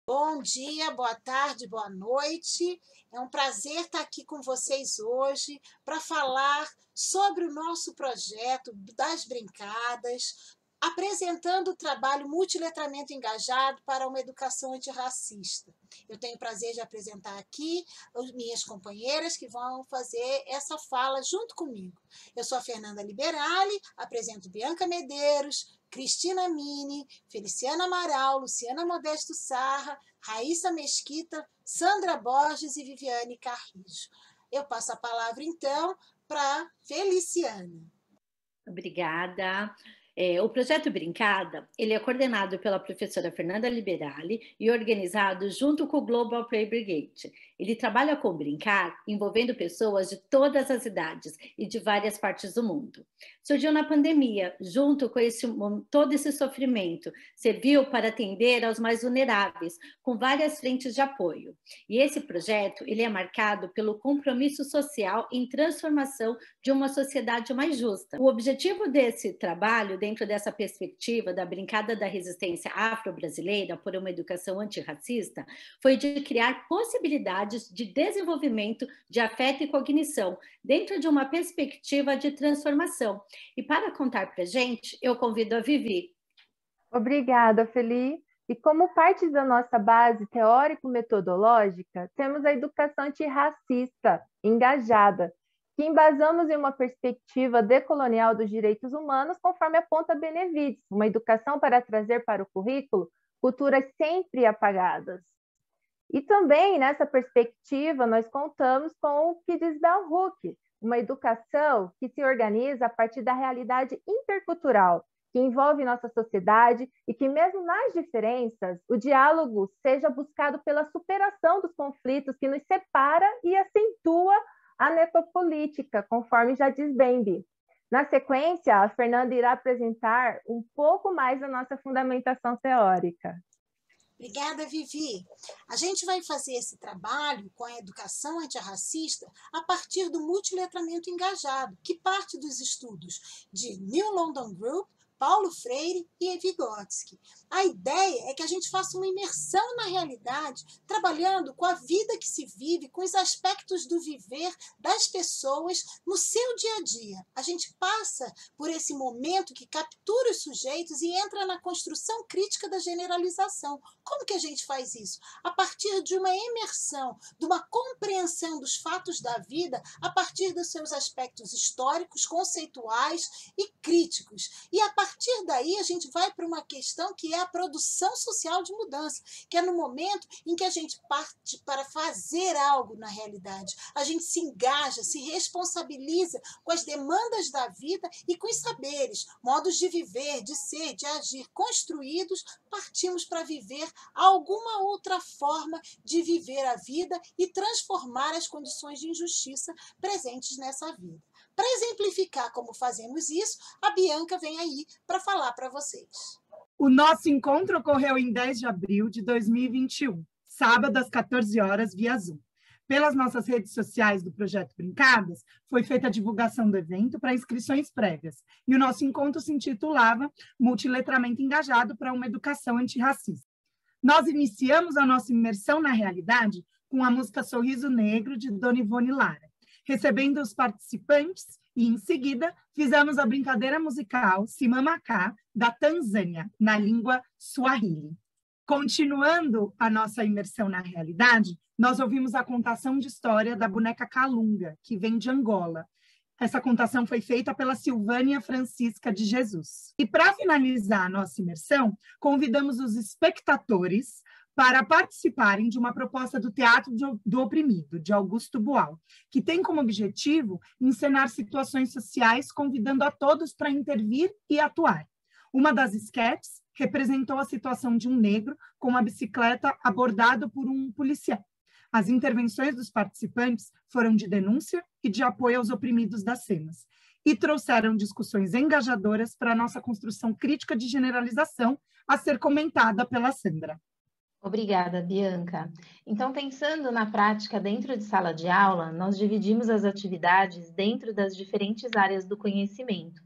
Bom dia, boa tarde, boa noite. É um prazer estar aqui com vocês hoje para falar sobre o nosso projeto das brincadas, apresentando o trabalho Multiletramento Engajado para uma Educação Antirracista. Eu tenho o prazer de apresentar aqui as minhas companheiras que vão fazer essa fala junto comigo. Eu sou a Fernanda Liberali, apresento Bianca Medeiros, Cristina Mini, Feliciana Amaral, Luciana Modesto Sarra, Raíssa Mesquita, Sandra Borges e Viviane Carrijo. Eu passo a palavra, então, para Feliciana. Obrigada. O projeto Brincada, ele é coordenado pela professora Fernanda Liberali e organizado junto com o Global Play Brigade. Ele trabalha com brincar, envolvendo pessoas de todas as idades e de várias partes do mundo. Surgiu na pandemia, junto com todo esse sofrimento, serviu para atender aos mais vulneráveis, com várias frentes de apoio. E esse projeto, ele é marcado pelo compromisso social em transformação de uma sociedade mais justa. O objetivo desse trabalho, dentro dessa perspectiva da brincada da resistência afro-brasileira por uma educação antirracista, foi de criar possibilidades de desenvolvimento de afeto e cognição, dentro de uma perspectiva de transformação. E para contar para a gente, eu convido a Vivi. Obrigada, Feli. E como parte da nossa base teórico-metodológica, temos a educação antirracista, engajada, que embasamos em uma perspectiva decolonial dos direitos humanos, conforme aponta Benevides, uma educação para trazer para o currículo culturas sempre apagadas. E também, nessa perspectiva, nós contamos com o que diz Bell Hooks, uma educação que se organiza a partir da realidade intercultural, que envolve nossa sociedade e que, mesmo nas diferenças, o diálogo seja buscado pela superação dos conflitos que nos separa e acentua a necropolítica, conforme já diz Bembe. Na sequência, a Fernanda irá apresentar um pouco mais da nossa fundamentação teórica. Obrigada, Vivi. A gente vai fazer esse trabalho com a educação antirracista a partir do multiletramento engajado, que parte dos estudos de New London Group, Paulo Freire e Vygotsky. A ideia é que a gente faça uma imersão na realidade, trabalhando com a vida que se vive, com os aspectos do viver das pessoas no seu dia a dia. A gente passa por esse momento que captura os sujeitos e entra na construção crítica da generalização. Como que a gente faz isso? A partir de uma imersão, de uma compreensão dos fatos da vida, a partir dos seus aspectos históricos, conceituais e críticos. E a partir daí a gente vai para uma questão que é a produção social de mudança, que é no momento em que a gente parte para fazer algo na realidade. A gente se engaja, se responsabiliza com as demandas da vida e com os saberes, modos de viver, de ser, de agir construídos, partimos para viver alguma outra forma de viver a vida e transformar as condições de injustiça presentes nessa vida. Para exemplificar como fazemos isso, a Bianca vem aí para falar para vocês. O nosso encontro ocorreu em 10 de abril de 2021, sábado às 14 horas, via Zoom. Pelas nossas redes sociais do Projeto Brincadas, foi feita a divulgação do evento para inscrições prévias, e o nosso encontro se intitulava Multiletramento Engajado para uma Educação Antirracista. Nós iniciamos a nossa imersão na realidade com a música Sorriso Negro, de Dona Ivone Lara, recebendo os participantes e, em seguida, fizemos a brincadeira musical Simamacá, da Tanzânia, na língua Swahili. Continuando a nossa imersão na realidade, nós ouvimos a contação de história da boneca Calunga, que vem de Angola. Essa contação foi feita pela Silvânia Francisca de Jesus. E, para finalizar a nossa imersão, convidamos os espectadores para participarem de uma proposta do Teatro do Oprimido, de Augusto Boal, que tem como objetivo encenar situações sociais, convidando a todos para intervir e atuar. Uma das esquetes representou a situação de um negro com uma bicicleta abordado por um policial. As intervenções dos participantes foram de denúncia e de apoio aos oprimidos das cenas, e trouxeram discussões engajadoras para a nossa construção crítica de generalização, a ser comentada pela Sandra. Obrigada, Bianca. Então, pensando na prática dentro de sala de aula, nós dividimos as atividades dentro das diferentes áreas do conhecimento,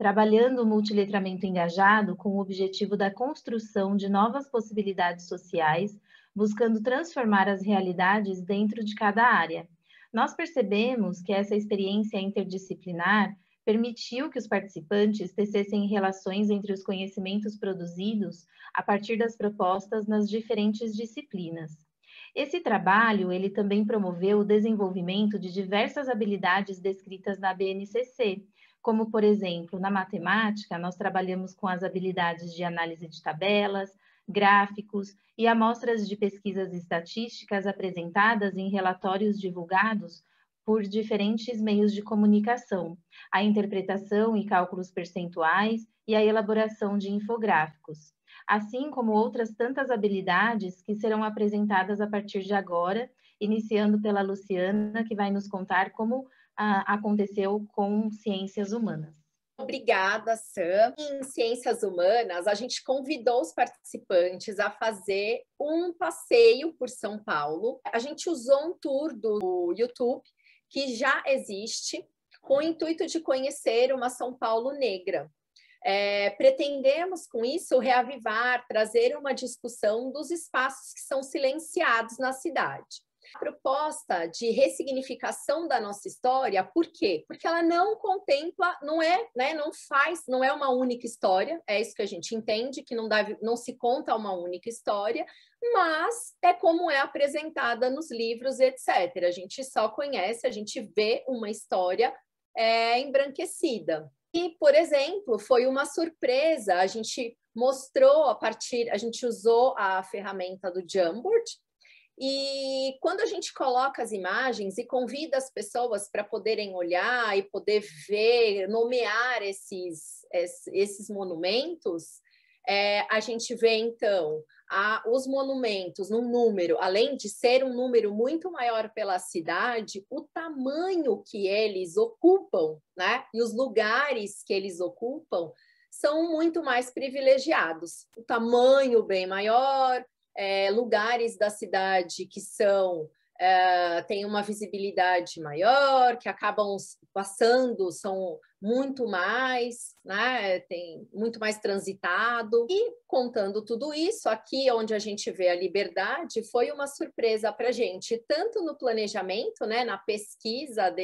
trabalhando o multiletramento engajado com o objetivo da construção de novas possibilidades sociais, buscando transformar as realidades dentro de cada área. Nós percebemos que essa experiência interdisciplinar permitiu que os participantes tecessem relações entre os conhecimentos produzidos a partir das propostas nas diferentes disciplinas. Esse trabalho, ele também promoveu o desenvolvimento de diversas habilidades descritas na BNCC, como, por exemplo, na matemática, nós trabalhamos com as habilidades de análise de tabelas, gráficos e amostras de pesquisas estatísticas apresentadas em relatórios divulgados por diferentes meios de comunicação, a interpretação e cálculos percentuais e a elaboração de infográficos, assim como outras tantas habilidades que serão apresentadas a partir de agora, iniciando pela Luciana, que vai nos contar como aconteceu com Ciências Humanas. Obrigada, Sam. Em Ciências Humanas, a gente convidou os participantes a fazer um passeio por São Paulo. A gente usou um tour do YouTube, que já existe, com o intuito de conhecer uma São Paulo negra. Pretendemos, com isso, reavivar, trazer uma discussão dos espaços que são silenciados na cidade. A proposta de ressignificação da nossa história, por quê? Porque ela não contempla, não é uma única história, é isso que a gente entende, que não se conta uma única história, mas é como é apresentada nos livros, etc. A gente só conhece, a gente vê uma história embranquecida. E, por exemplo, foi uma surpresa, a gente mostrou a gente usou a ferramenta do Jamboard. E quando a gente coloca as imagens e convida as pessoas para poderem olhar e poder ver, nomear esses monumentos, a gente vê, então, os monumentos num número, além de ser um número muito maior pela cidade, o tamanho que eles ocupam, né? E os lugares que eles ocupam são muito mais privilegiados. O tamanho bem maior, lugares da cidade que têm uma visibilidade maior, que acabam passando, são muito mais, né? Tem muito mais transitado. E contando tudo isso, aqui onde a gente vê a Liberdade, foi uma surpresa para a gente, tanto no planejamento, né, na pesquisa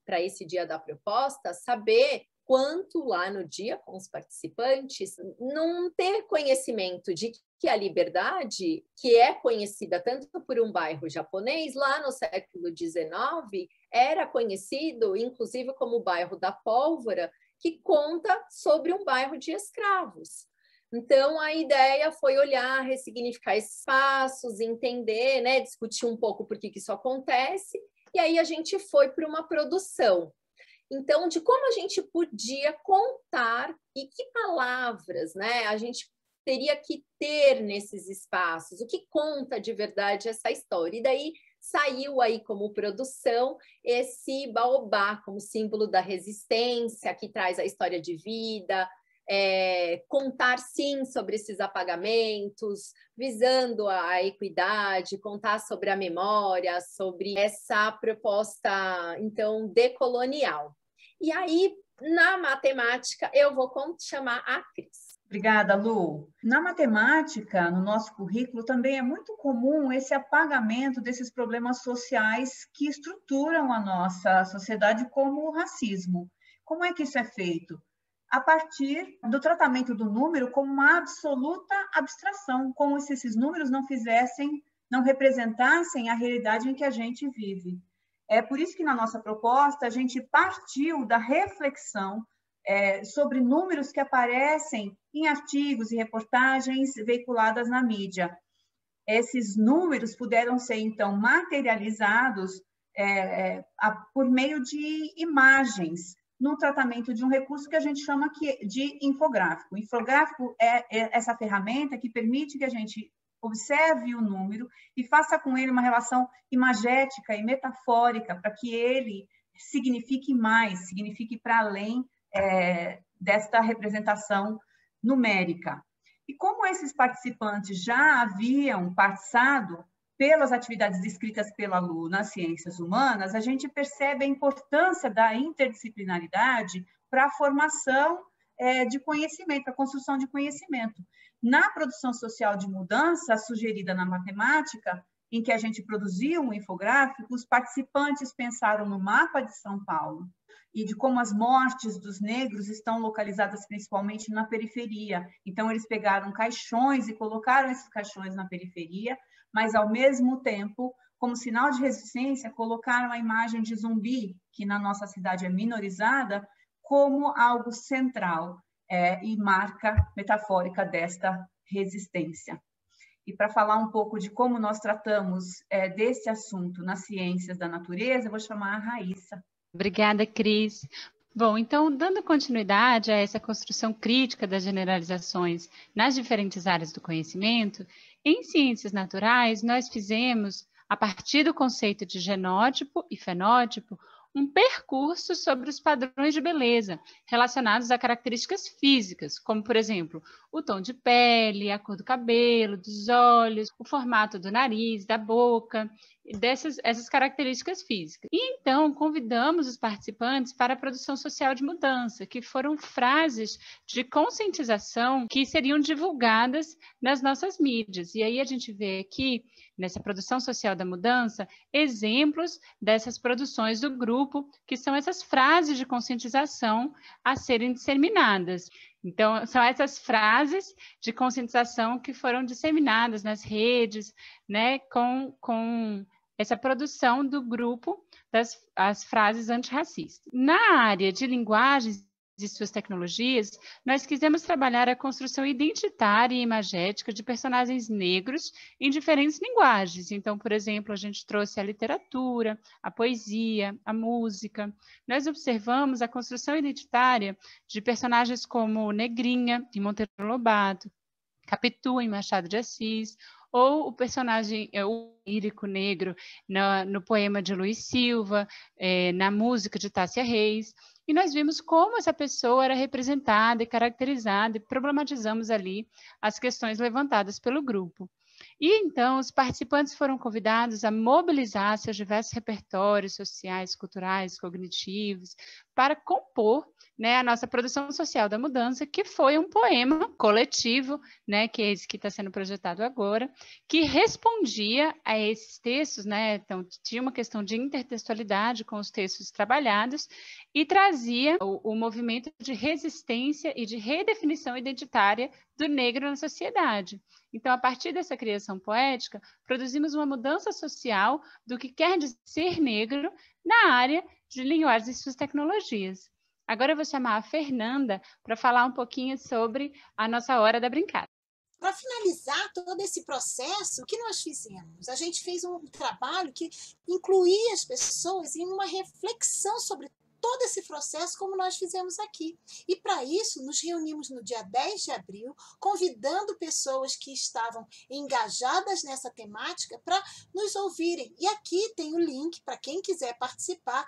para esse dia da proposta, saber quanto lá no dia com os participantes, não ter conhecimento de que a Liberdade, que é conhecida tanto por um bairro japonês, lá no século XIX, era conhecido, inclusive, como o bairro da Pólvora, que conta sobre um bairro de escravos. Então, a ideia foi olhar, ressignificar esses espaços, entender, né, discutir um pouco por que isso acontece, e aí a gente foi para uma produção. Então, de como a gente podia contar e que palavras, né, a gente teria que ter nesses espaços, o que conta de verdade essa história. E daí saiu aí como produção esse baobá como símbolo da resistência, que traz a história de vida, contar sim sobre esses apagamentos, visando a equidade, contar sobre a memória, sobre essa proposta, então, decolonial. E aí, na matemática, eu vou chamar a Cris. Obrigada, Lu. Na matemática, no nosso currículo, também é muito comum esse apagamento desses problemas sociais que estruturam a nossa sociedade, como o racismo. Como é que isso é feito? A partir do tratamento do número como uma absoluta abstração, como se esses números não representassem a realidade em que a gente vive. É por isso que na nossa proposta a gente partiu da reflexão sobre números que aparecem em artigos e reportagens veiculadas na mídia. Esses números puderam ser, então, materializados por meio de imagens, no tratamento de um recurso que a gente chama de infográfico. O infográfico é essa ferramenta que permite que a gente observe o número e faça com ele uma relação imagética e metafórica para que ele signifique mais, signifique para além desta representação numérica. E como esses participantes já haviam passado pelas atividades descritas pela Lu nas Ciências Humanas, a gente percebe a importância da interdisciplinaridade para a formação de conhecimento, para a construção de conhecimento. Na produção social de mudança, sugerida na matemática, em que a gente produziu um infográfico, os participantes pensaram no mapa de São Paulo e de como as mortes dos negros estão localizadas principalmente na periferia. Então, eles pegaram caixões e colocaram esses caixões na periferia, mas, ao mesmo tempo, como sinal de resistência, colocaram a imagem de zumbi, que na nossa cidade é minorizada, como algo central e marca metafórica desta resistência. E para falar um pouco de como nós tratamos desse assunto nas ciências da natureza, eu vou chamar a Raíssa. Obrigada, Cris. Bom, então, dando continuidade a essa construção crítica das generalizações nas diferentes áreas do conhecimento, em ciências naturais, nós fizemos, a partir do conceito de genótipo e fenótipo, um percurso sobre os padrões de beleza relacionados a características físicas, como, por exemplo, o tom de pele, a cor do cabelo, dos olhos, o formato do nariz, da boca, essas características físicas. E então convidamos os participantes para a produção social de mudança, que foram frases de conscientização que seriam divulgadas nas nossas mídias. E aí a gente vê aqui, nessa produção social da mudança, exemplos dessas produções do grupo, que são essas frases de conscientização a serem disseminadas. Então, são essas frases de conscientização que foram disseminadas nas redes, né, com essa produção do grupo as frases antirracistas. Na área de linguagens e suas tecnologias, nós quisemos trabalhar a construção identitária e imagética de personagens negros em diferentes linguagens. Então, por exemplo, a gente trouxe a literatura, a poesia, a música. Nós observamos a construção identitária de personagens como Negrinha, em Monteiro Lobato, Capitu, em Machado de Assis, ou o personagem, o lírico negro, no poema de Luiz Silva, na música de Tássia Reis. E nós vimos como essa pessoa era representada e caracterizada, e problematizamos ali as questões levantadas pelo grupo. E então os participantes foram convidados a mobilizar seus diversos repertórios sociais, culturais, cognitivos, para compor, né, a nossa produção social da mudança, que foi um poema coletivo, né, que é esse que está sendo projetado agora, que respondia a esses textos, né, então tinha uma questão de intertextualidade com os textos trabalhados e trazia o movimento de resistência e de redefinição identitária do negro na sociedade. Então, a partir dessa criação poética, produzimos uma mudança social do que quer dizer ser negro na área de linguagens e suas tecnologias. Agora eu vou chamar a Fernanda para falar um pouquinho sobre a nossa Hora da Brincada. Para finalizar todo esse processo, o que nós fizemos? A gente fez um trabalho que incluía as pessoas em uma reflexão sobre todo esse processo, como nós fizemos aqui. E, para isso, nos reunimos no dia 10 de abril, convidando pessoas que estavam engajadas nessa temática para nos ouvirem. E aqui tem o link para quem quiser participar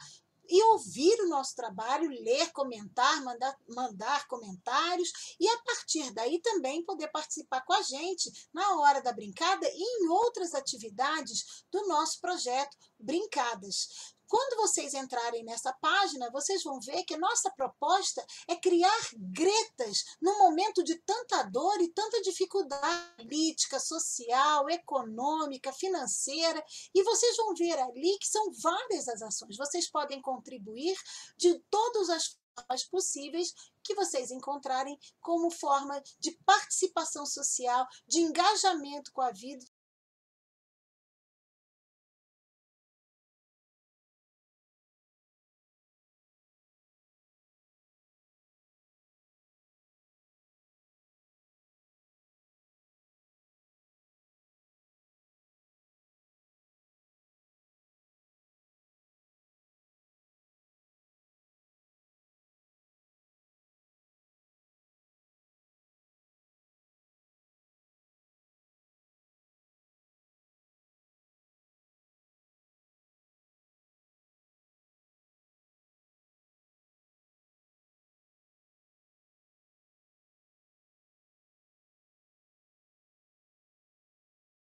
e ouvir o nosso trabalho, ler, comentar, mandar comentários e, a partir daí, também poder participar com a gente na Hora da Brincada e em outras atividades do nosso projeto Brincadas. Quando vocês entrarem nessa página, vocês vão ver que a nossa proposta é criar gretas num momento de tanta dor e tanta dificuldade política, social, econômica, financeira, e vocês vão ver ali que são várias as ações. Vocês podem contribuir de todas as formas possíveis que vocês encontrarem como forma de participação social, de engajamento com a vida